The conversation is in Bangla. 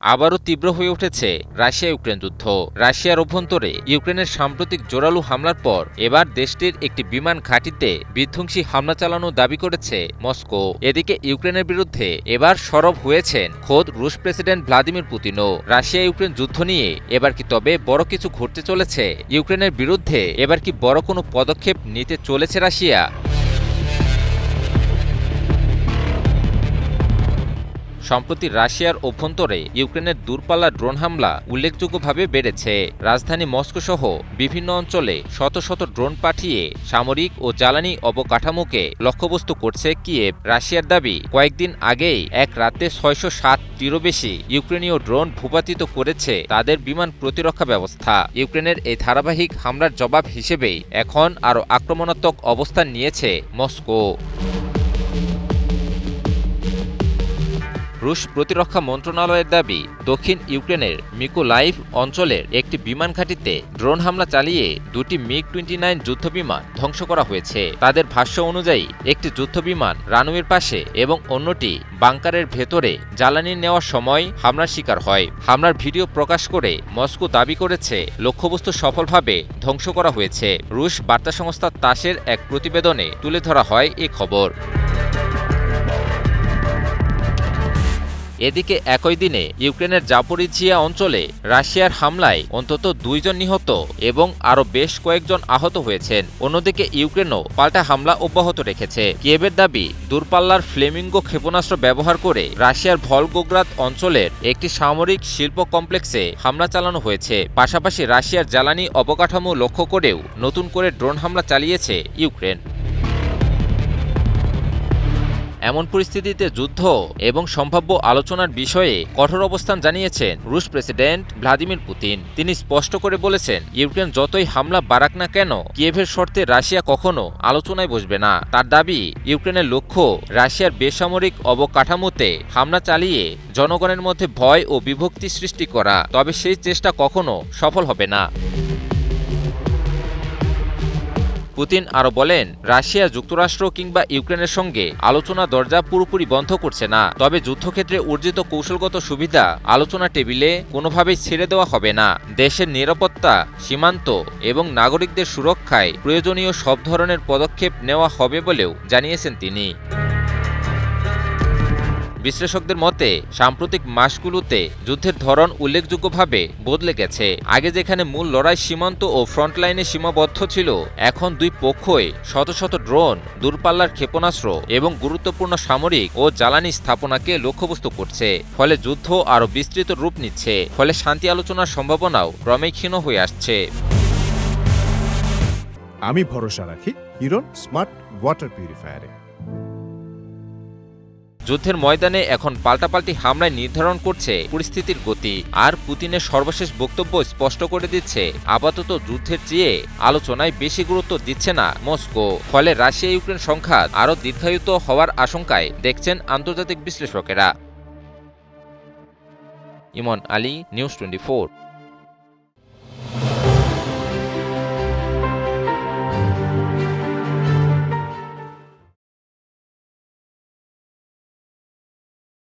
আবারও তীব্র হয়ে উঠেছে রাশিয়া ইউক্রেন যুদ্ধ। রাশিয়ার অভ্যন্তরে ইউক্রেনের সাম্প্রতিক জোরালো হামলার পর এবার দেশটির একটি বিমান ঘাঁটিতে বিধ্বংসী হামলা চালানোর দাবি করেছে মস্কো। এদিকে ইউক্রেনের বিরুদ্ধে এবার সরব হয়েছেন খোদ রুশ প্রেসিডেন্ট ভ্লাদিমির পুতিনও। রাশিয়া ইউক্রেন যুদ্ধ নিয়ে এবার কি তবে বড় কিছু ঘটতে চলেছে? ইউক্রেনের বিরুদ্ধে এবার কি বড় কোনো পদক্ষেপ নিতে চলেছে রাশিয়া? সম্প্রতি রাশিয়ার অভ্যন্তরে ইউক্রেনের দূরপাল্লার ড্রোন হামলা উল্লেখযোগ্যভাবে বেড়েছে। রাজধানী মস্কো সহ বিভিন্ন অঞ্চলে শত শত ড্রোন পাঠিয়ে সামরিক ও জ্বালানি অবকাঠামোকে লক্ষ্যবস্তু করছে কিয়েভ। রাশিয়ার দাবি, কয়েকদিন আগেই এক রাতে ৬০৭টিরও বেশি ইউক্রেনীয় ড্রোন ভূপাতিত করেছে তাদের বিমান প্রতিরক্ষা ব্যবস্থা। ইউক্রেনের এই ধারাবাহিক হামলার জবাব হিসেবেই এখন আরও আক্রমণাত্মক অবস্থান নিয়েছে মস্কো। রুশ প্রতিরক্ষা মন্ত্রণালয়ের দাবি, দক্ষিণ ইউক্রেনের মিকোলাইভ অঞ্চলের একটি বিমান ঘাঁটিতে ড্রোন হামলা চালিয়ে দুটি মিগ-29 যুদ্ধবিমান ধ্বংস করা হয়েছে। তাদের ভাষ্য অনুযায়ী একটি যুদ্ধবিমান রানওয়ের পাশে এবং অন্যটি বাংকারের ভেতরে জ্বালানি নেওয়ার সময় হামলার শিকার হয়। হামলার ভিডিও প্রকাশ করে মস্কো দাবি করেছে লক্ষ্যবস্তু সফলভাবে ধ্বংস করা হয়েছে। রুশ বার্তা সংস্থা তাসের এক প্রতিবেদনে তুলে ধরা হয় এ খবর। এদিকে একই দিনে ইউক্রেনের জাপোরিঝিয়া অঞ্চলে রাশিয়ার হামলায় অন্তত 2 জন নিহত এবং আরও বেশ কয়েকজন আহত হয়েছেন। অন্যদিকে ইউক্রেনও পাল্টা হামলা অব্যাহত রেখেছে। কিয়েভের দাবি, দূরপাল্লার ফ্লেমিঙ্গো ক্ষেপণাস্ত্র ব্যবহার করে রাশিয়ার ভলগোগ্রাদ অঞ্চলের একটি সামরিক শিল্প কমপ্লেক্সে হামলা চালানো হয়েছে। পাশাপাশি রাশিয়ার জ্বালানি অবকাঠামো লক্ষ্য করেও নতুন করে ড্রোন হামলা চালিয়েছে ইউক্রেন। এমন পরিস্থিতিতে যুদ্ধ এবং সম্ভাব্য আলোচনার বিষয়ে কঠোর অবস্থান জানিয়েছেন রুশ প্রেসিডেন্ট ভ্লাদিমির পুতিন। তিনি স্পষ্ট করে বলেছেন, ইউক্রেন যতই হামলা বাড়াক না কেন, কিয়েভের শর্তে রাশিয়া কখনো আলোচনায় বসবে না। তার দাবি, ইউক্রেনের লক্ষ্য রাশিয়ার বেসামরিক অবকাঠামোতে হামলা চালিয়ে জনগণের মধ্যে ভয় ও বিভক্তি সৃষ্টি করা, তবে সেই চেষ্টা কখনো সফল হবে না। পুতিন আরও বলেন, রাশিয়া যুক্তরাষ্ট্র কিংবা ইউক্রেনের সঙ্গে আলোচনা দরজা পুরোপুরি বন্ধ করছে না, তবে যুদ্ধক্ষেত্রে অর্জিত কৌশলগত সুবিধা আলোচনা টেবিলে কোনোভাবেই ছেড়ে দেওয়া হবে না। দেশের নিরাপত্তা, সীমান্ত এবং নাগরিকদের সুরক্ষায় প্রয়োজনীয় সব ধরনের পদক্ষেপ নেওয়া হবে বলেও জানিয়েছেন তিনি। বিশ্লেষকদের মতে, সাম্প্রতিক মাসগুলোতে যুদ্ধের ধরন উল্লেখযোগ্যভাবে বদলে গেছে। আগে যেখানে মূল লড়াই সীমান্ত ও ফ্রন্টলাইনে সীমাবদ্ধ ছিল, এখন দুই পক্ষই শত শত ড্রোন, দূরপাল্লার ক্ষেপণাস্ত্র এবং গুরুত্বপূর্ণ সামরিক ও জ্বালানি স্থাপনাকে লক্ষ্যবস্তু করছে। ফলে যুদ্ধ আরও বিস্তৃত রূপ নিচ্ছে। ফলে শান্তি আলোচনার সম্ভাবনাও ক্রমেই ক্ষীণ হয়ে আসছে। আমি ভরসা রাখি হিরন স্মার্ট ওয়াটার পিউরিফায়ারে। যুদ্ধের ময়দানে এখন পাল্টাপাল্টি হামলায় নির্ধারণ করছে পরিস্থিতির গতি। আর পুতিনের সর্বশেষ বক্তব্য স্পষ্ট করে দিচ্ছে, আপাতত যুদ্ধের চেয়ে আলোচনায় বেশি গুরুত্ব দিচ্ছে না মস্কো। ফলে রাশিয়া ইউক্রেন সংঘাত আরও দীর্ঘায়িত হওয়ার আশঙ্কায় দেখছেন আন্তর্জাতিক বিশ্লেষকেরা। ইমন আলী, নিউজ 24।